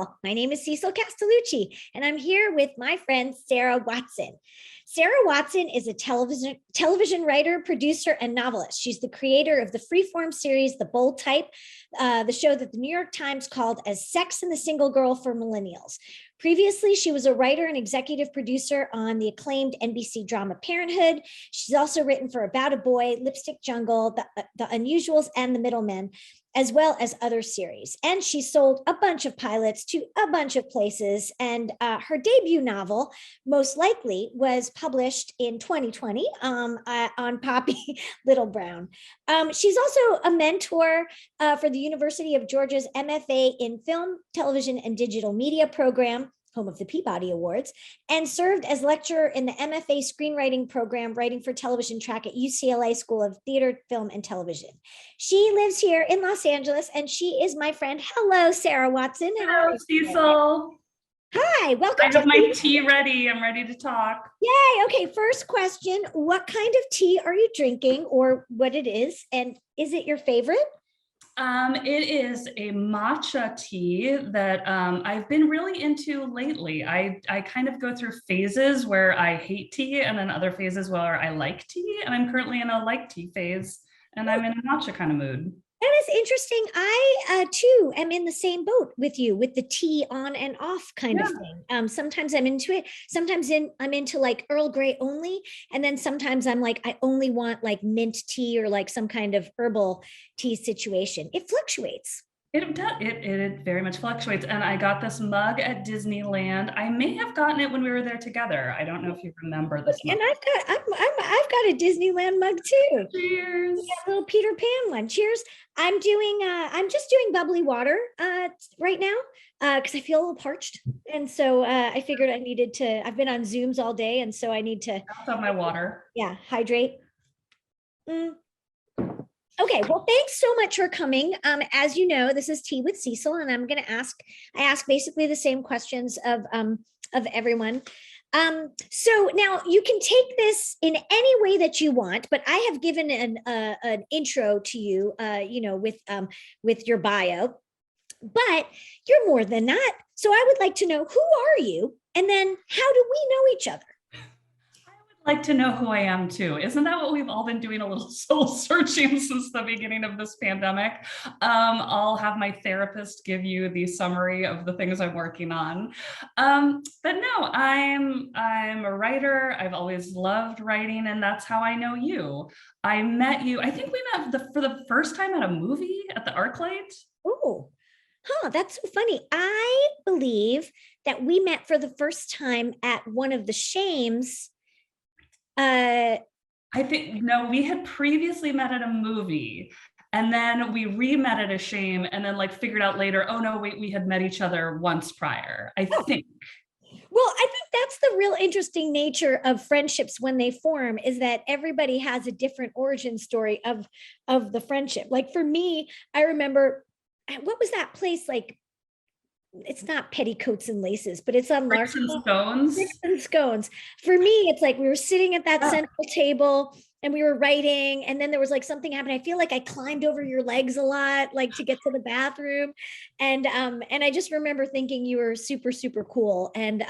Cecil. My name is Cecil Castellucci, and I'm here with my friend Sarah Watson. Sarah Watson is a television writer, producer, and novelist. She's the creator of the freeform series The Bold Type, the show that the New York Times called as Sex and the Single Girl for Millennials. Previously, she was a writer and executive producer on the acclaimed NBC drama Parenthood. She's also written for About a Boy, Lipstick Jungle, The Unusuals, and The Middlemen, as well as other series. And she sold a bunch of pilots to a bunch of places. And her debut novel, most likely, was published in 2020 on Poppy Little Brown. She's also a mentor for the University of Georgia's MFA in Film, Television, and Digital Media program, home of the Peabody Awards, and served as lecturer in the MFA screenwriting program, writing for television track at UCLA School of Theater, Film, and Television. She lives here in Los Angeles, and she is my friend. Hello, Sarah Watson. Hello, Cecil. Hi, welcome. I have my tea ready. I'm ready to talk. Yay. Okay, first question. What kind of tea are you drinking, or what it is, and is it your favorite? It is a matcha tea that I've been really into lately. I kind of go through phases where I hate tea and then other phases where I like tea. And I'm currently in a like tea phase and I'm in a matcha kind of mood. That is interesting. I too am in the same boat with you with the tea on and off kind of thing. Sometimes I'm into it. Sometimes I'm into like Earl Grey only. And then sometimes I'm like, I only want like mint tea or like some kind of herbal tea situation. It fluctuates. It does. It very much fluctuates. And I got this mug at Disneyland. I may have gotten it when we were there together. I don't know if you remember this mug. And I've got a Disneyland mug too. Cheers. Yeah, a little Peter Pan one. Cheers. I'm just doing bubbly water right now because I feel a little parched. And so I figured I needed to, I've been on Zooms all day. And so I need to have my water. Yeah, hydrate. Okay, well, thanks so much for coming. As you know, this is Tea with Cecil, and I'm going to I ask basically the same questions of everyone. So now you can take this in any way that you want, but I have given an intro to you, with your bio, but you're more than that. So I would like to know, who are you? And then how do we know each other? Like to know who I am too. Isn't that what we've all been doing, a little soul searching since the beginning of this pandemic? I'll have my therapist give you the summary of the things I'm working on. But no, I'm a writer. I've always loved writing, and that's how I know you. I met you, I think we met for the first time at a movie at the ArcLight. Oh, that's so funny. I believe that we met for the first time at one of the Shames. I think, no, we had previously met at a movie and then we re-met at a Shame and then like figured out later, oh no, wait, we had met each other once prior, I think. Well, I think that's the real interesting nature of friendships when they form, is that everybody has a different origin story of the friendship. Like for me, I remember, what was that place like? It's not Petticoats and Laces, but it's on Bricks and Scones. Bricks and Scones. For me, it's like we were sitting at that central table and we were writing, and then there was like something happened. I feel like I climbed over your legs a lot, like to get to the bathroom. And I just remember thinking you were super, super cool. And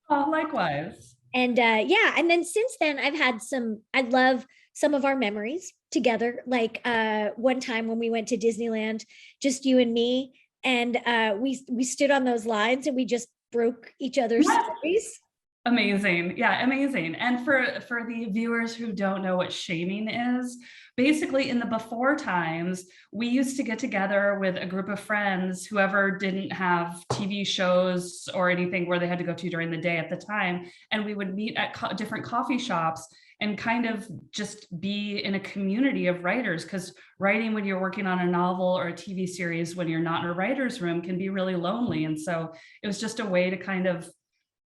likewise. And yeah, and then since then I love some of our memories together. Like one time when we went to Disneyland, just you and me. And we stood on those lines and we just broke each other's stories. Amazing. Yeah, amazing. And for the viewers who don't know what shaming is, basically in the before times, we used to get together with a group of friends, whoever didn't have TV shows or anything where they had to go to during the day at the time. And we would meet at different coffee shops and kind of just be in a community of writers, because writing when you're working on a novel or a TV series when you're not in a writer's room can be really lonely. And so it was just a way to kind of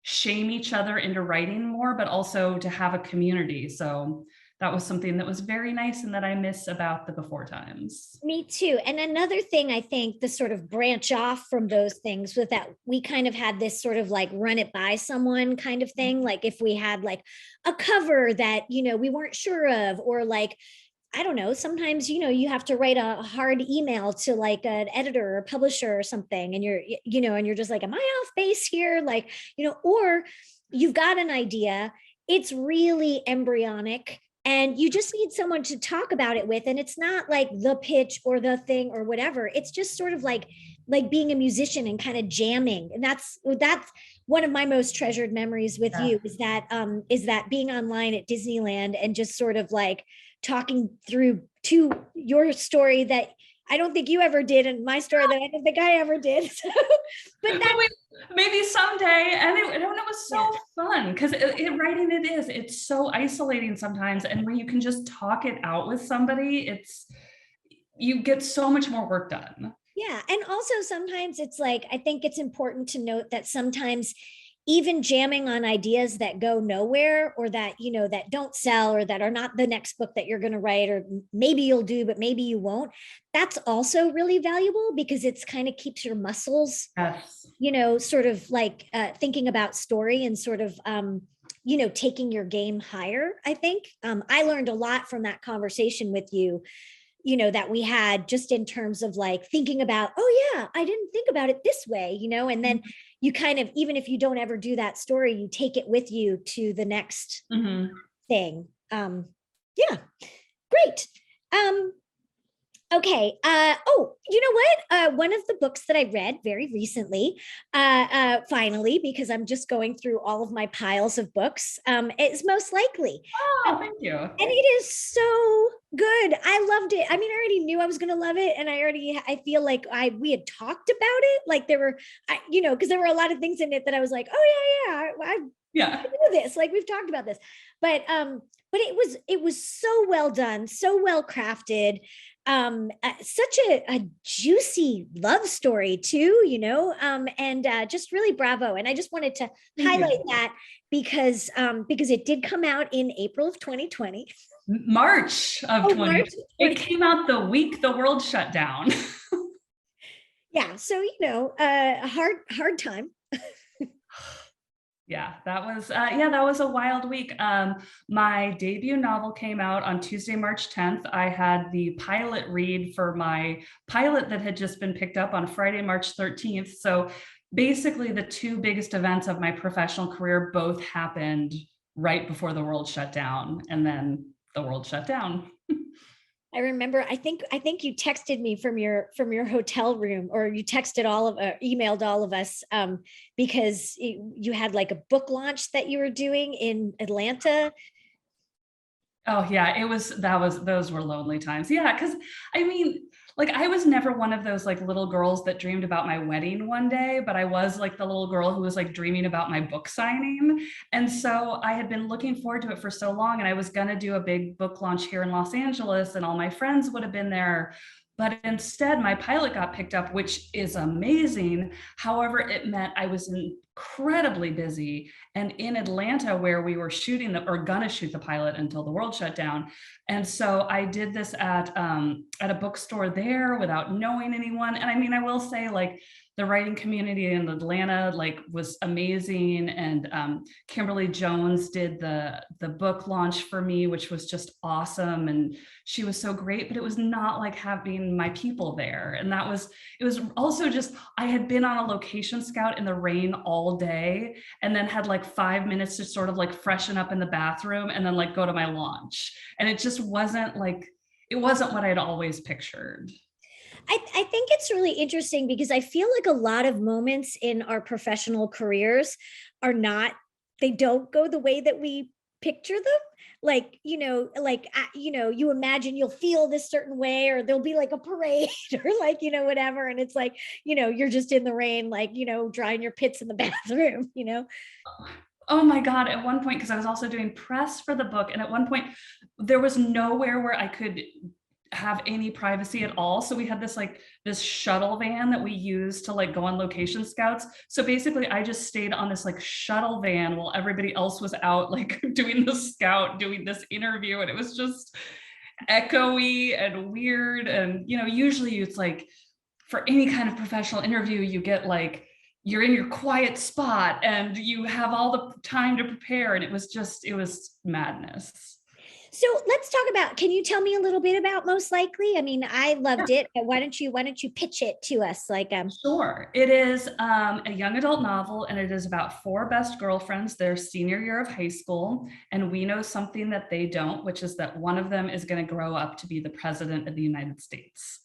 shame each other into writing more, but also to have a community. So that was something that was very nice and that I miss about the before times. Me too. And another thing, I think the sort of branch off from those things was that we kind of had this sort of like run it by someone kind of thing. Like if we had like a cover that, we weren't sure of, or like I don't know, sometimes, you have to write a hard email to like an editor or publisher or something. And and you're just like, am I off base here? Like, or you've got an idea, it's really embryonic and you just need someone to talk about it with. And it's not like the pitch or the thing or whatever. It's just sort of like being a musician and kind of jamming. And that's one of my most treasured memories with you is that being online at Disneyland and just sort of like talking through to your story that I don't think you ever did, and my story that I don't think I ever did. So, but maybe someday. And it was so fun because writing it's so isolating sometimes. And when you can just talk it out with somebody, you get so much more work done. Yeah. And also sometimes it's like, I think it's important to note that sometimes even jamming on ideas that go nowhere or that, that don't sell or that are not the next book that you're going to write, or maybe you'll do, but maybe you won't. That's also really valuable because it's kind of keeps your muscles, sort of like thinking about story and sort of, taking your game higher. I think I learned a lot from that conversation with you, that we had just in terms of like thinking about, oh yeah, I didn't think about it this way, and then you kind of, even if you don't ever do that story, you take it with you to the next thing. Yeah, great. Okay. Oh, you know what? One of the books that I read very recently, finally, because I'm just going through all of my piles of books, is Most Likely. Oh, thank you. And it is so good. I loved it. I mean, I already knew I was going to love it. And I feel like we had talked about it. Like there were, because there were a lot of things in it that I was like, oh yeah, I know this. Like we've talked about this, but it was so well done, so well crafted. Such a juicy love story too, and just really bravo. And I just wanted to highlight that because it did come out in April of 2020. March of 2020. It came out the week the world shut down. Yeah, so a hard time. Yeah, that was a wild week. My debut novel came out on Tuesday, March 10th. I had the pilot read for my pilot that had just been picked up on Friday, March 13th. So basically the two biggest events of my professional career both happened right before the world shut down, and then the world shut down. I remember, I think you texted me from your hotel room, or you emailed all of us, because you had like a book launch that you were doing in Atlanta. Oh yeah, those were lonely times. Yeah, because I mean, like I was never one of those like little girls that dreamed about my wedding one day, but I was like the little girl who was like dreaming about my book signing. And so I had been looking forward to it for so long, and I was gonna do a big book launch here in Los Angeles, and all my friends would have been there. But instead, my pilot got picked up, which is amazing. However, it meant I was incredibly busy and in Atlanta, where we were gonna shoot the pilot until the world shut down. And so I did this at a bookstore there without knowing anyone. And I mean, I will say, like, the writing community in Atlanta was amazing. And Kimberly Jones did the book launch for me, which was just awesome. And she was so great, but it was not like having my people there. And it was also just, I had been on a location scout in the rain all day, and then had like 5 minutes to sort of like freshen up in the bathroom and then like go to my launch. And it just wasn't what I'd always pictured. I think it's really interesting because I feel like a lot of moments in our professional careers they don't go the way that we picture them. Like, you imagine you'll feel this certain way, or there'll be like a parade or like, whatever. And it's like, you're just in the rain, like, drying your pits in the bathroom, Oh my God. At one point, because I was also doing press for the book, and at one point there was nowhere where I could have any privacy at all. So we had this shuttle van that we used to like go on location scouts. So basically I just stayed on this like shuttle van while everybody else was out like doing this interview. And it was just echoey and weird. And, usually it's like for any kind of professional interview, you get like, you're in your quiet spot and you have all the time to prepare. And it was madness. So let's talk about, can you tell me a little bit about Most Likely? I mean, I loved it. Why don't you pitch it to us? Sure. It is a young adult novel, and it is about four best girlfriends, their senior year of high school. And we know something that they don't, which is that one of them is going to grow up to be the president of the United States.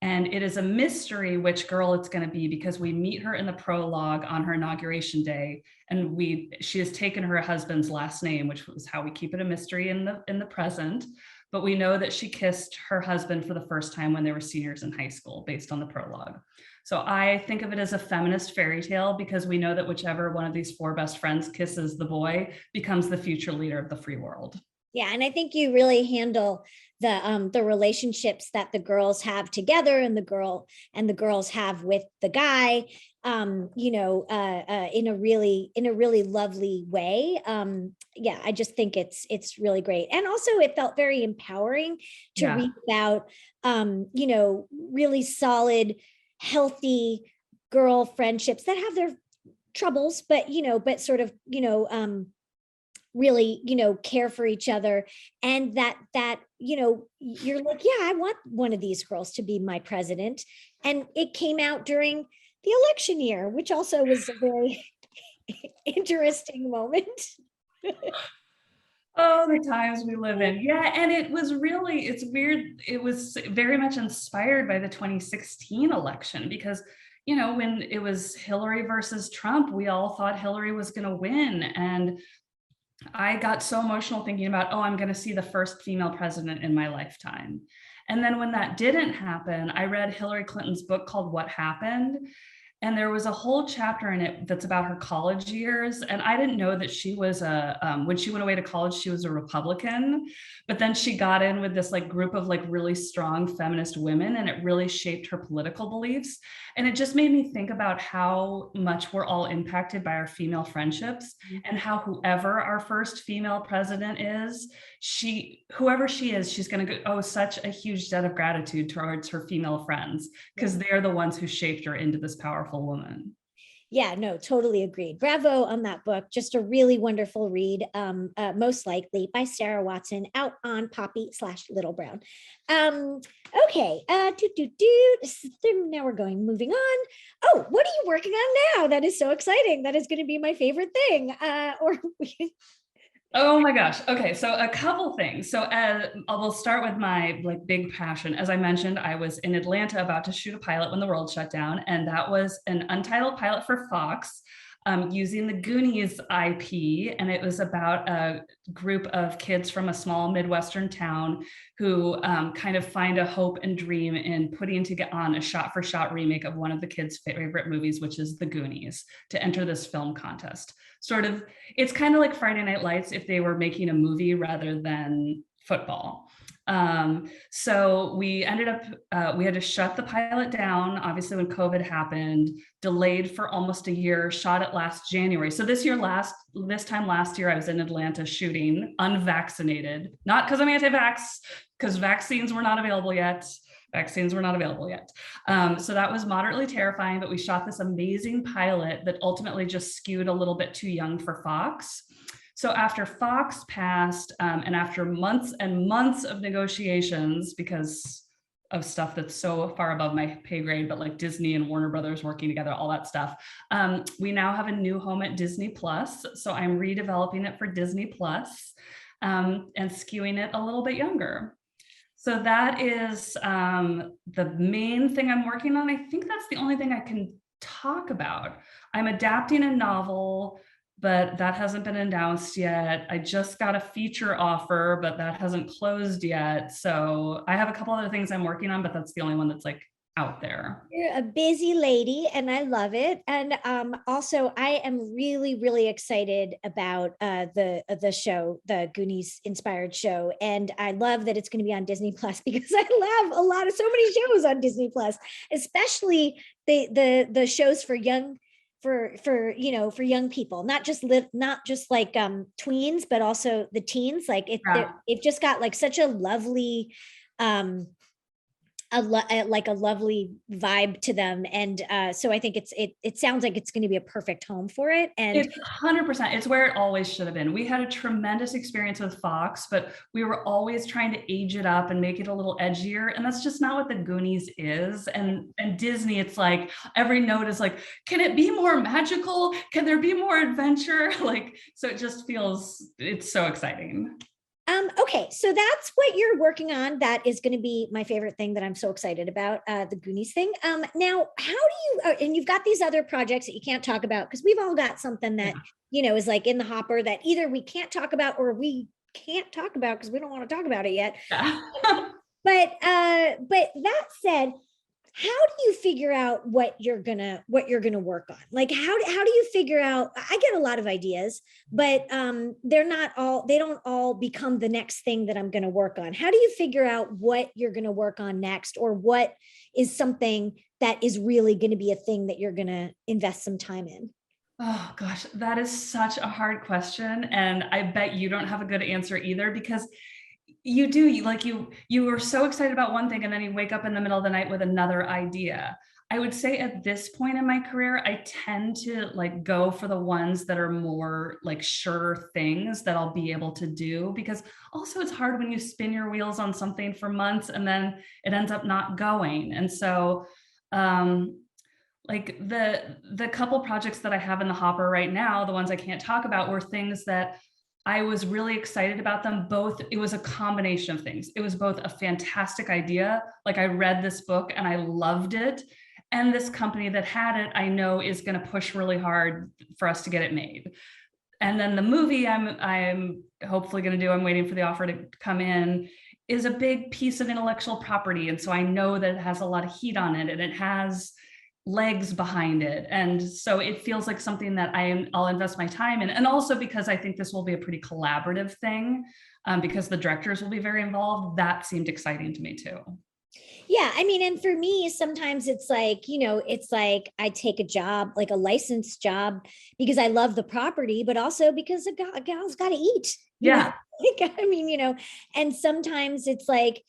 And it is a mystery which girl it's going to be, because we meet her in the prologue on her inauguration day, and she has taken her husband's last name, which was how we keep it a mystery in the present. But we know that she kissed her husband for the first time when they were seniors in high school, based on the prologue. So I think of it as a feminist fairy tale, because we know that whichever one of these four best friends kisses the boy becomes the future leader of the free world. Yeah, and I think you really handle the relationships that the girls have together, and the girls have with the guy, in a really lovely way. Yeah, I just think it's really great, and also it felt very empowering to read about, really solid, healthy girl friendships that have their troubles, but sort of really care for each other, and that you're like, yeah, I want one of these girls to be my president. And it came out during the election year, which also was a very interesting moment. Oh, the times we live in. Yeah. And it's weird. It was very much inspired by the 2016 election, because, when it was Hillary versus Trump, we all thought Hillary was going to win. And I got so emotional thinking about, oh, I'm going to see the first female president in my lifetime. And then when that didn't happen, I read Hillary Clinton's book called What Happened. And there was a whole chapter in it that's about her college years. And I didn't know that she was when she went away to college, she was a Republican. But then she got in with this group of really strong feminist women, and it really shaped her political beliefs. And it just made me think about how much we're all impacted by our female friendships, and how whoever our first female president is, whoever she is, she's going to owe such a huge debt of gratitude towards her female friends, because they're the ones who shaped her into this powerful woman. Yeah, no, totally agreed. Bravo on that book. Just a really wonderful read. Most Likely by Sarah Watson, out on Poppy/Little Brown. Okay. Now we're moving on. Oh, what are you working on now? That is so exciting. That is going to be my favorite thing. Oh my gosh. Okay. So a couple things. So we'll start with my big passion. As I mentioned, I was in Atlanta about to shoot a pilot when the world shut down. And that was an untitled pilot for Fox, using the Goonies IP. And it was about a group of kids from a small Midwestern town who kind of find a hope and dream in putting on a shot-for-shot remake of one of the kids' favorite movies, which is The Goonies, to enter this film contest. It's kind of like Friday Night Lights if they were making a movie rather than football. So we ended up, we had to shut the pilot down, obviously, when COVID happened, delayed for almost a year, shot it last January. So this time last year, I was in Atlanta shooting unvaccinated, not because I'm anti-vax, because vaccines were not available yet. So that was moderately terrifying, but we shot this amazing pilot that ultimately just skewed a little bit too young for Fox. So after Fox passed, and after months and months of negotiations, because of stuff that's so far above my pay grade, but Disney and Warner Brothers working together, all that stuff, we now have a new home at Disney Plus. So I'm redeveloping it for Disney Plus, and skewing it a little bit younger. So that is the main thing I'm working on. I think that's the only thing I can talk about. I'm adapting a novel, but that hasn't been announced yet. I just got a feature offer, but that hasn't closed yet. So I have a couple other things I'm working on, but that's the only one that's out there. You're a busy lady, and I love it. And also, I am really, really excited about the show, the Goonies inspired show, and I love that it's going to be on Disney Plus, because I love so many shows on Disney Plus, especially the shows for young. For young people, not just tweens, but also the teens. It just got such a lovely like a lovely vibe to them. And so I think it sounds like it's going to be a perfect home for it. And It's 100%. It's where it always should have been. We had a tremendous experience with Fox, but we were always trying to age it up and make it a little edgier. And that's just not what the Goonies is. And Disney, it's like every note is like, can it be more magical? Can there be more adventure? Like, so it just feels, it's so exciting. Okay, so that's what you're working on. That is going to be my favorite thing that I'm so excited about, the Goonies thing. Now, how do you, and you've got these other projects that you can't talk about because we've all got something that, is like in the hopper that either we can't talk about or we can't talk about because we don't want to talk about it yet. Yeah. But that said, how do you figure out what you're gonna work on? Like, how do you figure out? I get a lot of ideas, but they don't all become the next thing that I'm gonna work on. How do you figure out what you're gonna work on next, or what is something that is really gonna be a thing that you're gonna invest some time in? Oh gosh, that is such a hard question. And I bet you don't have a good answer either, because you were so excited about one thing and then you wake up in the middle of the night with another idea. I would say at this point in my career, I tend to like go for the ones that are more like sure things that I'll be able to do, because also it's hard when you spin your wheels on something for months and then it ends up not going. And so like the couple projects that I have in the hopper right now, the ones I can't talk about, were things that I was really excited about them both. It was a combination of things. It was both a fantastic idea. Like, I read this book and I loved it. And this company that had it, I know is going to push really hard for us to get it made. And then the movie I'm hopefully going to do, I'm waiting for the offer to come in, is a big piece of intellectual property. And so I know that it has a lot of heat on it and it has legs behind it. And so it feels like something that I'll invest my time in. And also because I think this will be a pretty collaborative thing, because the directors will be very involved. That seemed exciting to me too. Yeah, I mean, and for me, sometimes it's like, it's like I take a job, like a licensed job, because I love the property, but also because a gal's got to eat. Yeah. I mean, and sometimes it's like,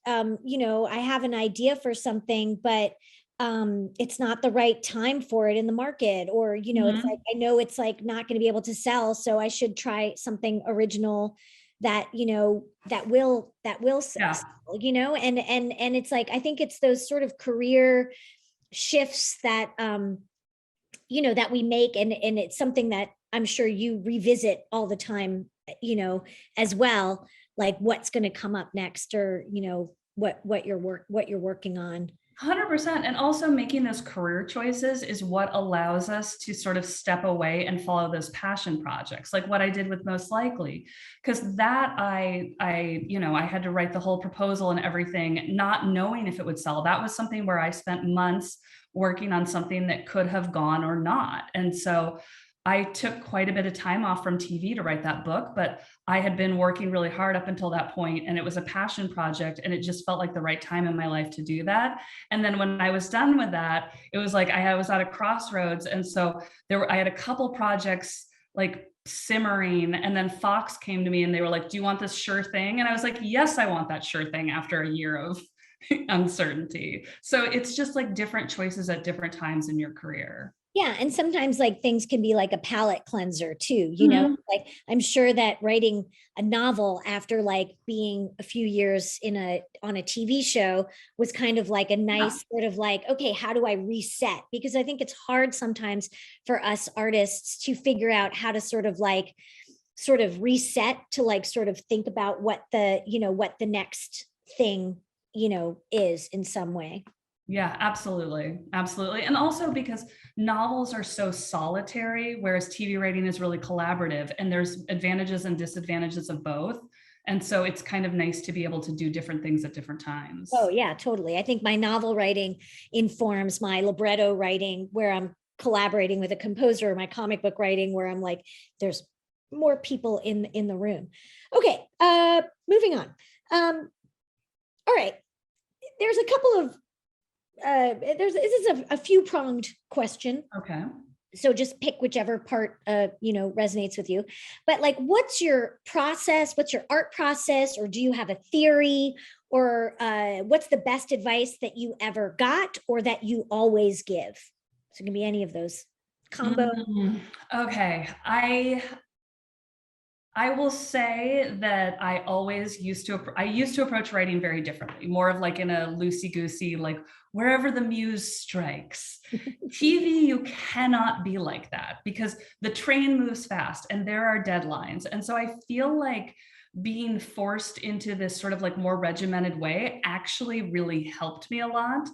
I have an idea for something, but it's not the right time for it in the market, or it's like, I know it's like not going to be able to sell, so I should try something original that that will sell, and it's like, I think it's those sort of career shifts that that we make, and it's something that I'm sure you revisit all the time, as well, like what's going to come up next, or what you're working on. 100%. And also making those career choices is what allows us to sort of step away and follow those passion projects, like what I did with Most Likely. Because that I had to write the whole proposal and everything, not knowing if it would sell. That was something where I spent months working on something that could have gone or not. And so I took quite a bit of time off from TV to write that book, but I had been working really hard up until that point, and it was a passion project, and it just felt like the right time in my life to do that. And then when I was done with that, it was like I was at a crossroads. And so I had a couple projects like simmering, and then Fox came to me and they were like, do you want this sure thing? And I was like, yes, I want that sure thing, after a year of uncertainty. So it's just like different choices at different times in your career. Yeah, and sometimes like things can be like a palate cleanser too, Mhm. like I'm sure that writing a novel after like being a few years on a TV show was kind of like a nice sort of like, okay, how do I reset? Because I think it's hard sometimes for us artists to figure out how to sort of reset, to like sort of think about what the next thing, is in some way. Yeah, absolutely. Absolutely. And also because novels are so solitary, whereas TV writing is really collaborative, and there's advantages and disadvantages of both. And so it's kind of nice to be able to do different things at different Oh times. yeah, totally. I think my novel writing informs my libretto writing, where I'm collaborating with a composer, or my comic book writing, where I'm like, there's more people in the room. Okay, moving on. All right. There's a couple of this is a few pronged question. Okay. So just pick whichever part resonates with you. But like, what's your process? What's your art process? Or do you have a theory? what's the best advice that you ever got or that you always give? So it can be any of those combo. Okay. I will say that I used to approach writing very differently, more of like in a loosey-goosey, like wherever the muse strikes. TV, you cannot be like that because the train moves fast and there are deadlines. And so I feel like being forced into this sort of like more regimented way actually really helped me a lot.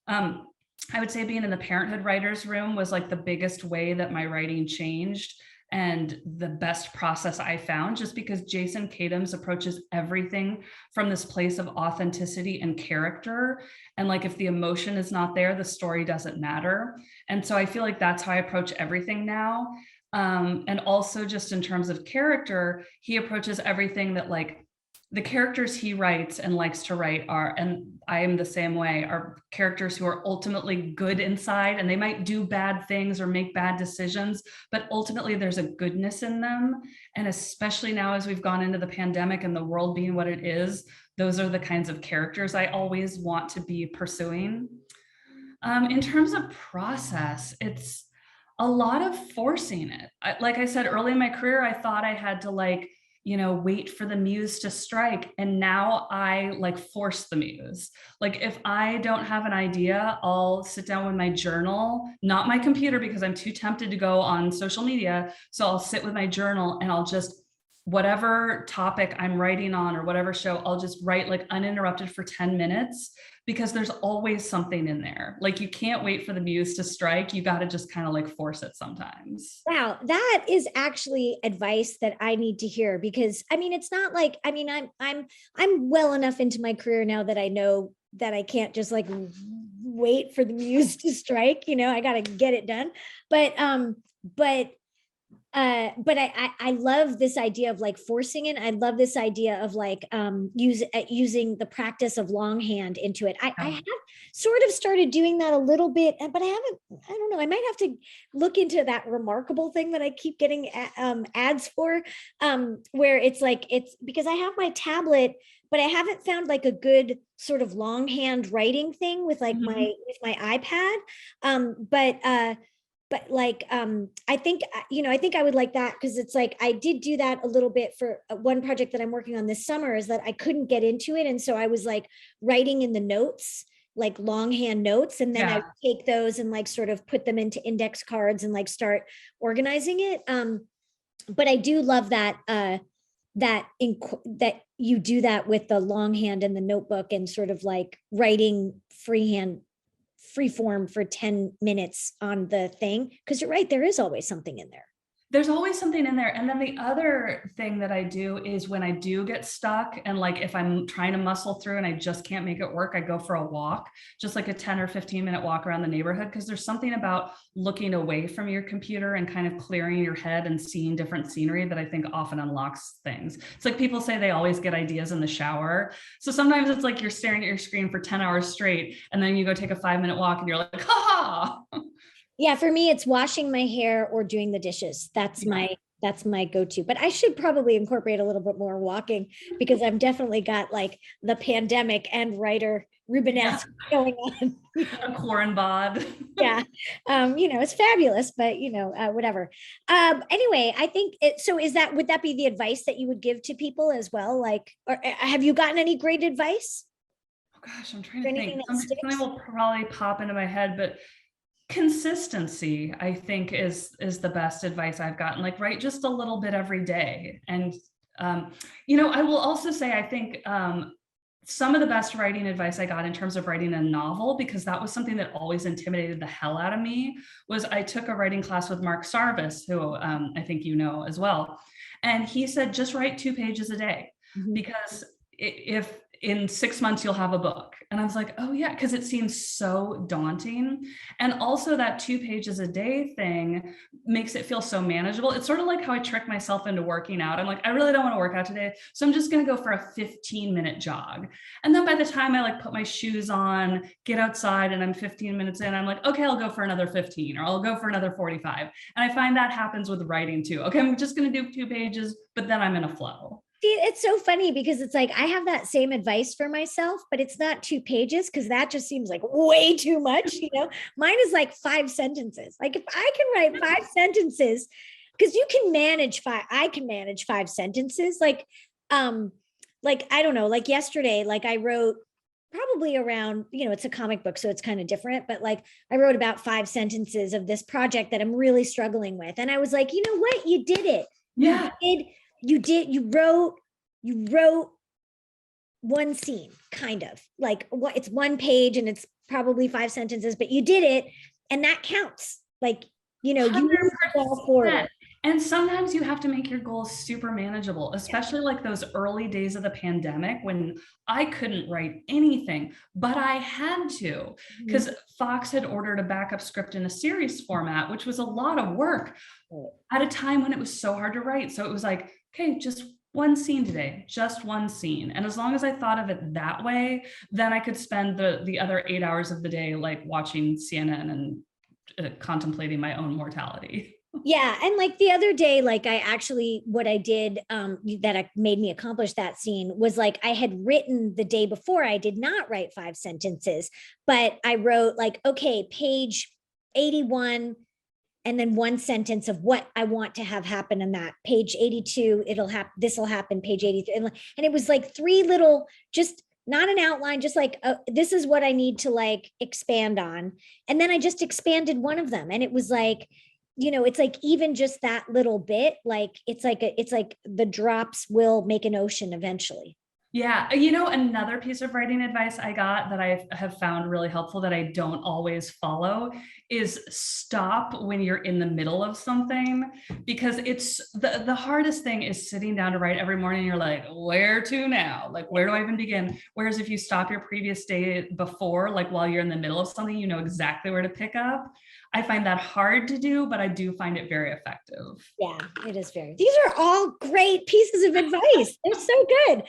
I would say being in the Parenthood writers room was like the biggest way that my writing changed and the best process I found, just because Jason Katims approaches everything from this place of authenticity and character. And like, if the emotion is not there, the story doesn't matter. And so I feel like that's how I approach everything now. And also just in terms of character, he approaches everything that like the characters he writes and likes to write are, and I am the same way, are characters who are ultimately good inside, and they might do bad things or make bad decisions, but ultimately there's a goodness in them. And especially now as we've gone into the pandemic and the world being what it is, those are the kinds of characters I always want to be pursuing. In terms of process, it's a lot of forcing it. Like I said, early in my career, I thought I had to like, wait for the muse to strike. And now I like force the muse. Like if I don't have an idea, I'll sit down with my journal, not my computer because I'm too tempted to go on social media. So I'll sit with my journal and I'll just, whatever topic I'm writing on or whatever show, I'll just write like uninterrupted for 10 minutes because there's always something in there. Like you can't wait for the muse to strike. You got to just kind of like force it sometimes. Wow, that is actually advice that I need to hear because I mean it's not like I'm well enough into my career now that I know that I can't just like wait for the muse to strike, I got to get it done. But I love this idea of like forcing it. I love this idea of like using the practice of longhand into it. I have sort of started doing that a little bit, but I don't know. I might have to look into that Remarkable thing that I keep getting ads for, where it's because I have my tablet, but I haven't found like a good sort of longhand writing thing with like my iPad. But like I think I would like that because it's like I did do that a little bit for one project that I'm working on this summer, is that I couldn't get into it, and so I was like writing in the notes, like longhand notes, and then I would take those and like sort of put them into index cards and like start organizing it. But I do love that that you do that with the longhand and the notebook and sort of like writing free form for 10 minutes on the thing. Because you're right, there is always something in there. There's always something in there. And then the other thing that I do is when I do get stuck and like if I'm trying to muscle through and I just can't make it work, I go for a walk, just like a 10 or 15-minute walk around the neighborhood, because there's something about looking away from your computer and kind of clearing your head and seeing different scenery that I think often unlocks things. It's like people say they always get ideas in the shower. So sometimes it's like you're staring at your screen for 10 hours straight and then you go take a 5-minute walk and you're like, ha ha. Yeah, for me, it's washing my hair or doing the dishes. That's my go-to. But I should probably incorporate a little bit more walking because I've definitely got like the pandemic and writer Rubenesque going on. A corn bod. Yeah. It's fabulous, but whatever. Anyway, I think would that be the advice that you would give to people as well? Like, or have you gotten any great advice? Oh gosh, I'm trying to think. Something will probably pop into my head, but consistency, I think, is the best advice I've gotten. Like, write just a little bit every day. And, I will also say, I think some of the best writing advice I got in terms of writing a novel, because that was something that always intimidated the hell out of me, was I took a writing class with Mark Sarvis, who I think you know as well. And he said, just write 2 pages a day, because if in 6 months you'll have a book. And I was like, oh yeah, because it seems so daunting. And also that 2 pages a day thing makes it feel so manageable. It's sort of like how I trick myself into working out. I'm like, I really don't want to work out today, so I'm just going to go for a 15-minute jog. And then by the time I like put my shoes on, get outside, and I'm 15 minutes in, I'm like, okay, I'll go for another 15, or I'll go for another 45. And I find that happens with writing too. Okay, I'm just going to do 2 pages, but then I'm in a flow. See, it's so funny because it's like I have that same advice for myself, but it's not 2 pages because that just seems like way too much. Mine is like 5 sentences. Like if I can write 5 sentences, because you can manage five, I can manage 5 sentences. Like I don't know, like yesterday, like I wrote probably around, it's a comic book, so it's kind of different, but like I wrote about 5 sentences of this project that I'm really struggling with. And I was like, you know what? You did it. Yeah. You wrote one scene, kind of like what it's 1 page and it's probably 5 sentences, but you did it, and that counts. Like, you moved the ball forward. And sometimes you have to make your goals super manageable, especially like those early days of the pandemic when I couldn't write anything, but I had to, because Fox had ordered a backup script in a series format, which was a lot of work at a time when it was so hard to write. So it was like, okay, just one scene today, just one scene. And as long as I thought of it that way, then I could spend the other 8 hours of the day like watching CNN and contemplating my own mortality. Yeah. And like the other day, like what I did that made me accomplish that scene was like I had written the day before. I did not write 5 sentences, but I wrote like, okay, page 81, and then 1 sentence of what I want to have happen in that. Page 82, this will happen, page 83. And it was like 3 little, just not an outline, just like, this is what I need to like expand on. And then I just expanded one of them. And it was like, it's like even just that little bit, like it's like the drops will make an ocean eventually. Yeah. Another piece of writing advice I got that I have found really helpful that I don't always follow is stop when you're in the middle of something, because it's the hardest thing is sitting down to write every morning. You're like, where to now? Like, where do I even begin? Whereas if you stop your previous day before, like while you're in the middle of something, you know exactly where to pick up. I find that hard to do, but I do find it very effective. Yeah, it is these are all great pieces of advice. They're so good.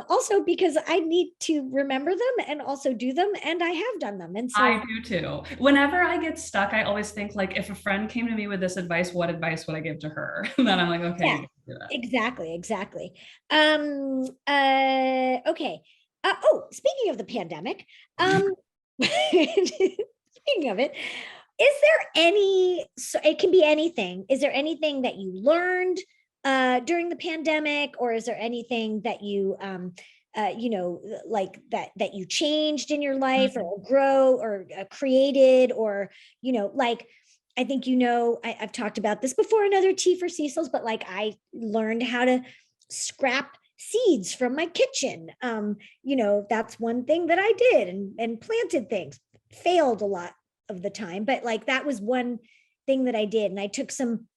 Also because I need to remember them and also do them. And I have done them. And so I do too. Whenever I get stuck, I always think like, if a friend came to me with this advice, what advice would I give to her? And then I'm like, okay. Yeah, exactly. Okay. Speaking of the pandemic, speaking of it, is there so it can be anything. Is there anything that you learned during the pandemic, or is there anything that you like that you changed in your life, or grow, or created, or like I think I've talked about this before, another tea for Cecil's, but like I learned how to scrap seeds from my kitchen. That's one thing that I did, and planted things. Failed a lot of the time, but like that was one thing that I did. And I took some,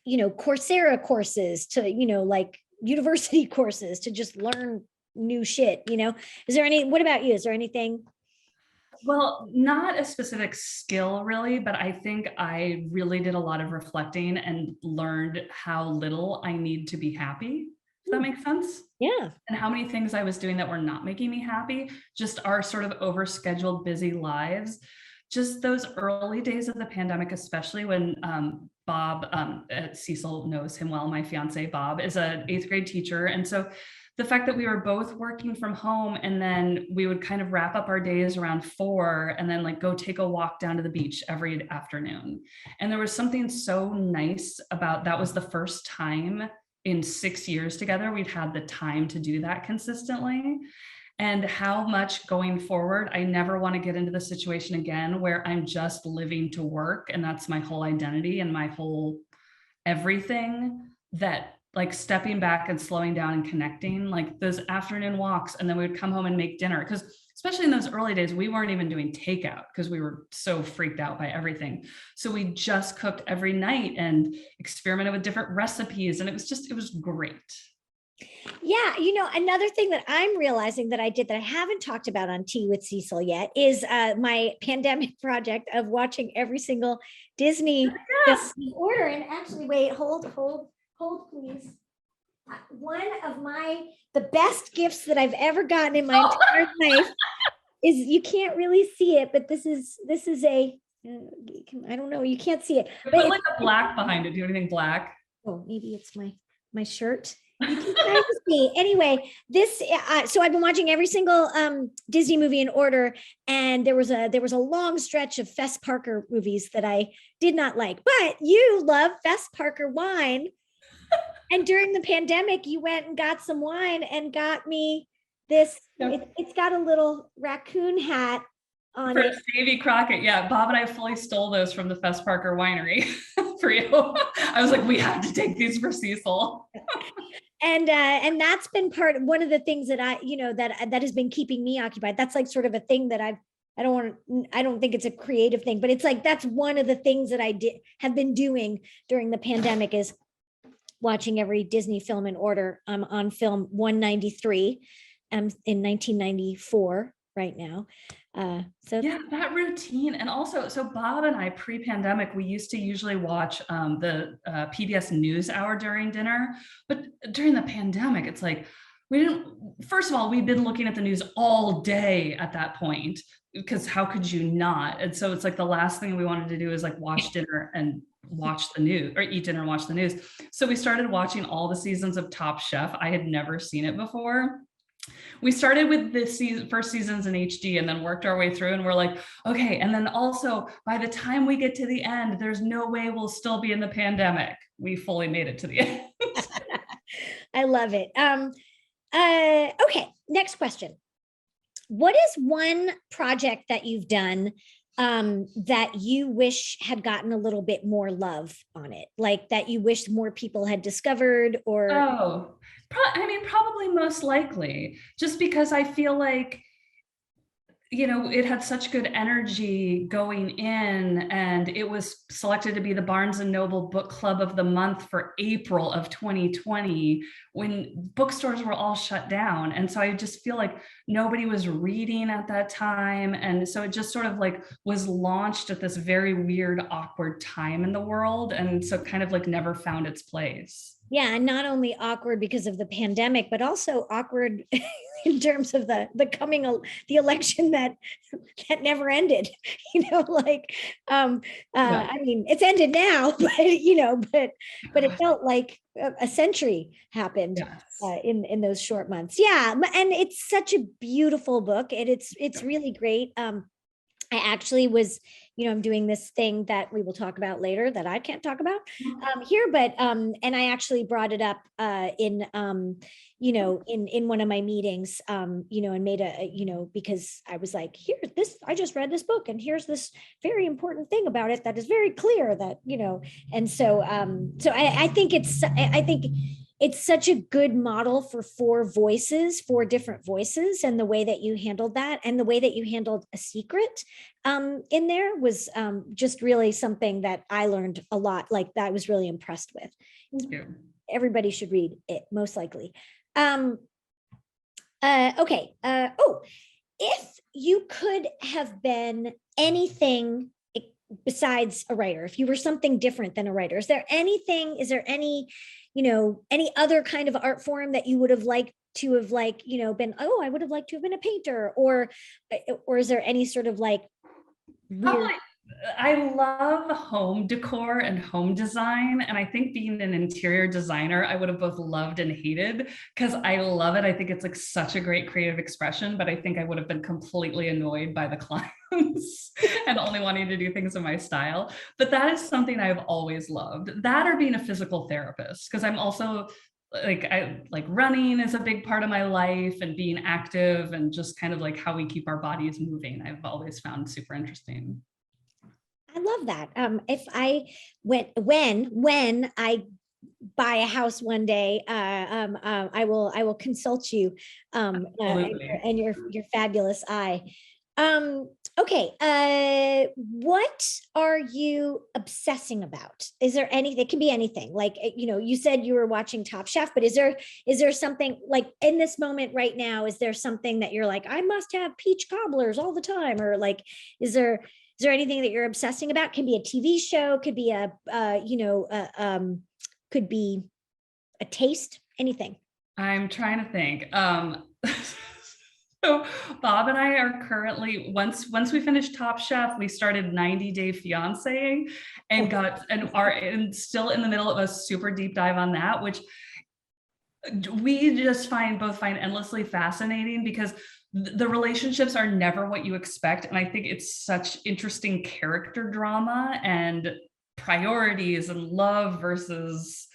Coursera courses to, like university courses to just learn new shit. What about you? Is there anything? Well, not a specific skill really, but I think I really did a lot of reflecting and learned how little I need to be happy. Does that make sense? Yeah. And how many things I was doing that were not making me happy, just our sort of overscheduled, busy lives. Just those early days of the pandemic, especially when Bob, Cecil knows him well, my fiance Bob is an 8th grade teacher. And so the fact that we were both working from home, and then we would kind of wrap up our days around 4 and then like go take a walk down to the beach every afternoon. And there was something so nice about that. Was the first time in 6 years together we'd had the time to do that consistently. And how much going forward, I never want to get into the situation again where I'm just living to work and that's my whole identity and my whole everything. That like stepping back and slowing down and connecting, like those afternoon walks, and then we would come home and make dinner. Because especially in those early days, we weren't even doing takeout because we were so freaked out by everything. So we just cooked every night and experimented with different recipes. And it was great. Yeah, another thing that I'm realizing that I did that I haven't talked about on Tea with Cecil yet is my pandemic project of watching every single Disney order. And actually, wait, hold, please. One of the best gifts that I've ever gotten in my entire life is, you can't really see it, but this is a, I don't know, you can't see it. But like a black behind it. Do you have anything black? Oh, maybe it's my shirt. You teach dynasty. Anyway, so I've been watching every single Disney movie in order, and there was a long stretch of Fess Parker movies that I did not like. But you love Fess Parker wine, and during the pandemic, you went and got some wine and got me this. It's got a little raccoon hat on For it. Davy Crockett, yeah. Bob and I fully stole those from the Fess Parker Winery for you. I was like, we have to take these for Cecil. And that's been one of the things that that has been keeping me occupied. That's like sort of a thing that I don't think it's a creative thing, but it's like that's one of the things that I have been doing during the pandemic is watching every Disney film in order. I'm on film 193. I'm in 1994 right now. So yeah, that routine. And also, so Bob and I pre-pandemic, we used to usually watch the PBS News Hour during dinner, but during the pandemic, it's like, first of all, we'd been looking at the news all day at that point, because how could you not? And so it's like the last thing we wanted to do is like watch dinner and watch the news, or eat dinner and watch the news. So we started watching all the seasons of Top Chef. I had never seen it before. We started with the first seasons in HD and then worked our way through, and we're like, okay. And then also by the time we get to the end, there's no way we'll still be in the pandemic. We fully made it to the end. I love it. Okay, next question. What is one project that you've done that you wish had gotten a little bit more love on it? Like that you wish more people had discovered or? Oh, probably most likely, just because I feel like, it had such good energy going in, and it was selected to be the Barnes and Noble Book Club of the Month for April of 2020, when bookstores were all shut down. And so I just feel like nobody was reading at that time. And so it just sort of like was launched at this very weird, awkward time in the world. And so kind of like never found its place. Yeah, and not only awkward because of the pandemic, but also awkward in terms of the election that never ended. I mean, it's ended now, but it felt like a century happened. Yes. In those short months. Yeah, and it's such a beautiful book, and it's really great. I actually was, I'm doing this thing that we will talk about later that I can't talk about here, but and I actually brought it up in one of my meetings, and made because I was like, I just read this book, and here's this very important thing about it that is very clear that, and so I think it's such a good model for four different voices, and the way that you handled that, and the way that you handled a secret in there was just really something that I learned a lot, like that I was really impressed with. Yeah. Everybody should read it, most likely. Okay. If you could have been anything besides a writer, if you were something different than a writer, is there any other kind of art form that you would have liked to have been, I would have liked to have been a painter, or is there any sort of like weird? I love home decor and home design. And I think being an interior designer, I would have both loved and hated, because I love it. I think it's like such a great creative expression, but I think I would have been completely annoyed by the clients and only wanting to do things in my style. But that is something I've always loved. That, or being a physical therapist, because I'm also I like running is a big part of my life, and being active, and just kind of like how we keep our bodies moving, I've always found super interesting. I love that. If I when I buy a house one day, I will consult you, and your fabulous eye. Okay. What are you obsessing about? Is there anything? It can be anything. Like, you said you were watching Top Chef, but is there something like in this moment right now? Is there something that you're like, I must have peach cobblers all the time, or like, is there anything that you're obsessing about? Could be a TV show, could be could be a taste, anything. I'm trying to think. So Bob and I are currently, once we finished Top Chef, we started 90 Day Fiancéing and are still in the middle of a super deep dive on that, which we just find endlessly fascinating because the relationships are never what you expect. And I think it's such interesting character drama and priorities and love versus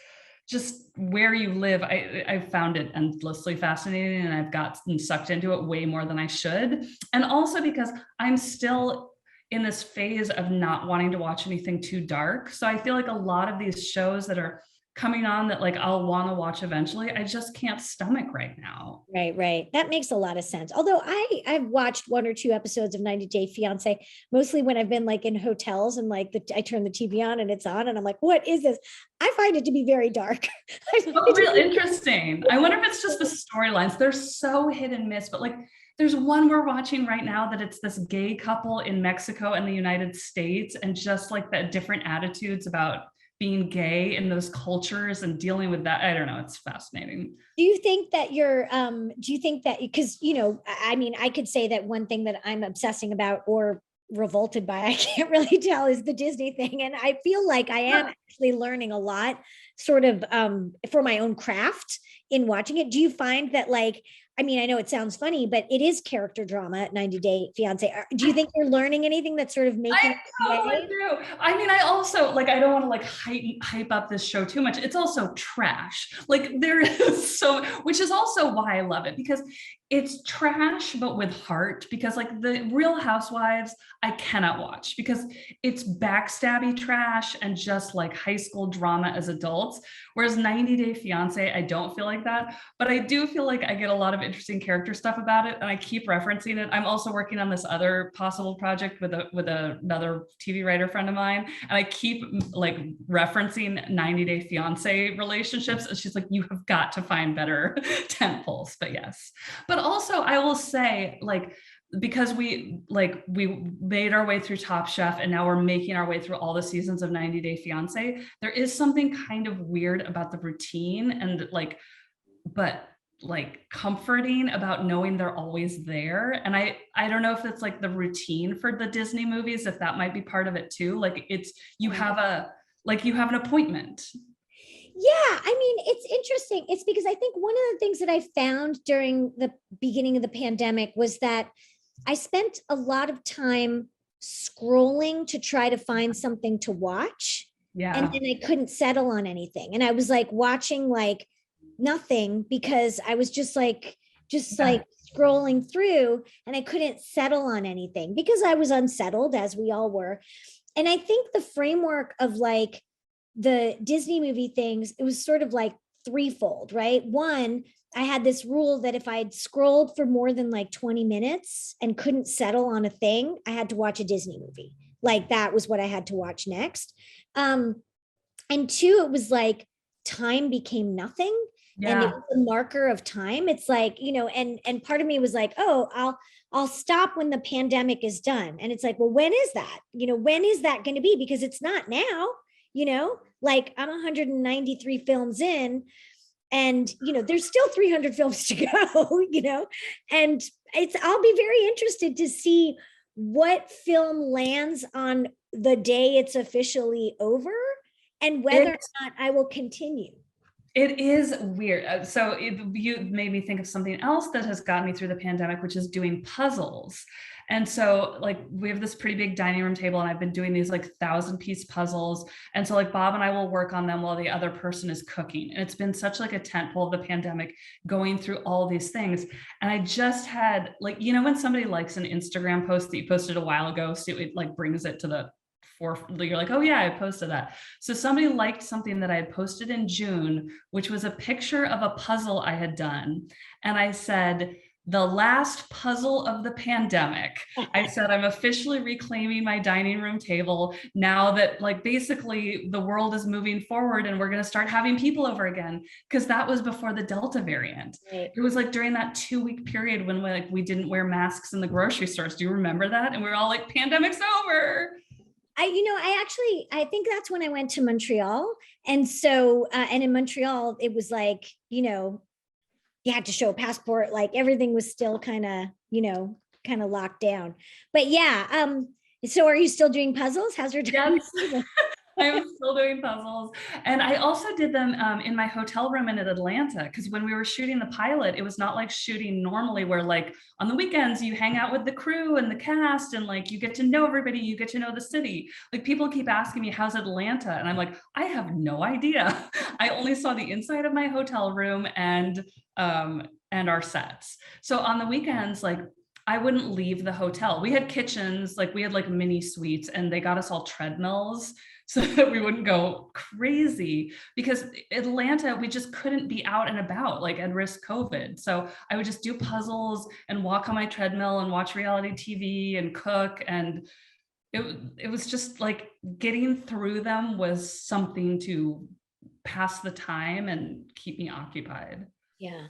just where you live. I found it endlessly fascinating, and I've gotten sucked into it way more than I should. And also because I'm still in this phase of not wanting to watch anything too dark. So I feel like a lot of these shows that are coming on that like I'll want to watch eventually, I just can't stomach right now. Right. That makes a lot of sense. Although I've watched one or two episodes of 90 Day Fiance, mostly when I've been like in hotels and like I turn the TV on and it's on and I'm like, what is this? I find it to be very dark. Oh, real interesting. I wonder if it's just the storylines. They're so hit and miss, but like there's one we're watching right now that it's this gay couple in Mexico and the United States, and just like the different attitudes about being gay in those cultures and dealing with that. I don't know. It's fascinating. Do you think that do you think that, because, I mean, I could say that one thing that I'm obsessing about or revolted by, I can't really tell, is the Disney thing. And I feel like I am actually learning a lot sort of for my own craft in watching it. Do you find that, like, I mean, I know it sounds funny, but it is character drama at 90 Day Fiance. Do you think you're learning anything that's sort of making I totally do. I mean, I also like, I don't want to like hype up this show too much. It's also trash. Like there is so, which is also why I love it, because it's trash, but with heart. Because like the Real Housewives, I cannot watch because it's backstabby trash and just like high school drama as adults. Whereas 90 Day Fiance, I don't feel like that, but I do feel like I get a lot of interesting character stuff about it, and I keep referencing it. I'm also working on this other possible project with another TV writer friend of mine, and I keep like referencing 90 Day Fiance relationships, and she's like, "You have got to find better tent poles." But yes, but also I will say, like, because we made our way through Top Chef and now we're making our way through all the seasons of 90 Day Fiance, there is something kind of weird about the routine and but comforting about knowing they're always there. And I don't know if it's like the routine for the Disney movies, if that might be part of it too. Like it's, you have an appointment. Yeah, I mean, it's interesting. It's because I think one of the things that I found during the beginning of the pandemic was that I spent a lot of time scrolling to try to find something to watch. Yeah. And then I couldn't settle on anything. And I was like watching like nothing because I was just like scrolling through, and I couldn't settle on anything because I was unsettled, as we all were. And I think the framework of like the Disney movie things, it was sort of like threefold, right? One, I had this rule that if I'd scrolled for more than like 20 minutes and couldn't settle on a thing, I had to watch a Disney movie. Like that was what I had to watch next. And two, it was like time became nothing. Yeah. And it was a marker of time. It's like, and part of me was like, oh, I'll stop when the pandemic is done. And it's like, well, when is that? When is that going to be? Because it's not now. Like I'm 193 films in, and there's still 300 films to go, and I'll be very interested to see what film lands on the day it's officially over and whether or not I will continue. It is weird. So you made me think of something else that has gotten me through the pandemic, which is doing puzzles. And so like we have this pretty big dining room table, and I've been doing these like 1,000-piece puzzles. And so like Bob and I will work on them while the other person is cooking. And it's been such like a tentpole of the pandemic, going through all these things. And I just had like, when somebody likes an Instagram post that you posted a while ago, so it like brings it to the you're like, oh yeah, I posted that. So somebody liked something that I had posted in June, which was a picture of a puzzle I had done. And I said, the last puzzle of the pandemic. I said, I'm officially reclaiming my dining room table now that like basically the world is moving forward and we're going to start having people over again. Because that was before the Delta variant. Right. It was like during that 2-week period when we didn't wear masks in the grocery stores. Do you remember that? And we were all like, pandemic's over. I think that's when I went to Montreal. And so, and in Montreal, it was like, you had to show a passport, like everything was still kind of locked down. But yeah. So are you still doing puzzles? How's your time? Yes. I'm still doing puzzles. And I also did them in my hotel room in Atlanta, because when we were shooting the pilot, it was not like shooting normally where like on the weekends you hang out with the crew and the cast and like you get to know everybody, you get to know the city. Like people keep asking me, how's Atlanta? And I'm like, I have no idea. I only saw the inside of my hotel room and our sets. So on the weekends, like I wouldn't leave the hotel. We had kitchens, like we had like mini suites, and they got us all treadmills so that we wouldn't go crazy, because Atlanta, we just couldn't be out and about, like, and risk COVID. So I would just do puzzles and walk on my treadmill and watch reality TV and cook. And it was just like getting through them was something to pass the time and keep me occupied. Yeah.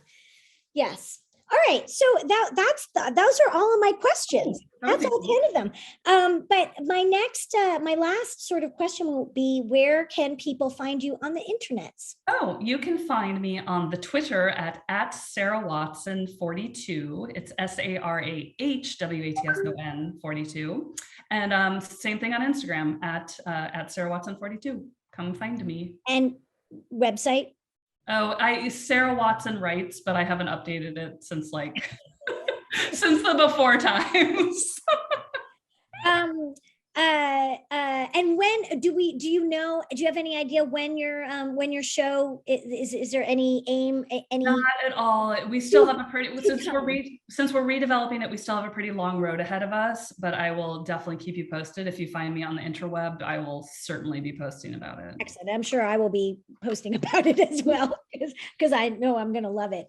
Yes. All right. So those are all of my questions. That's all 10 of them. But my last sort of question will be, where can people find you on the internets? Oh, you can find me on the Twitter at Sarah Watson 42. It's SARAHWATSON 42. And same thing on Instagram at Sarah Watson 42. Come find me. And website? Oh, Sarah Watson writes, but I haven't updated it since like since the before times. And when do you have any idea when your show is there any aim, Not at all. We still have a pretty, since we're redeveloping it, we still have a pretty long road ahead of us, but I will definitely keep you posted. If you find me on the interweb, I will certainly be posting about it. Excellent. I'm sure I will be posting about it as well, because I know I'm going to love it.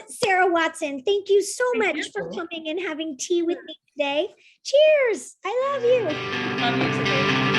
Sarah Watson, thank you so much for coming and having tea with me today. Cheers. I love you. Love you too.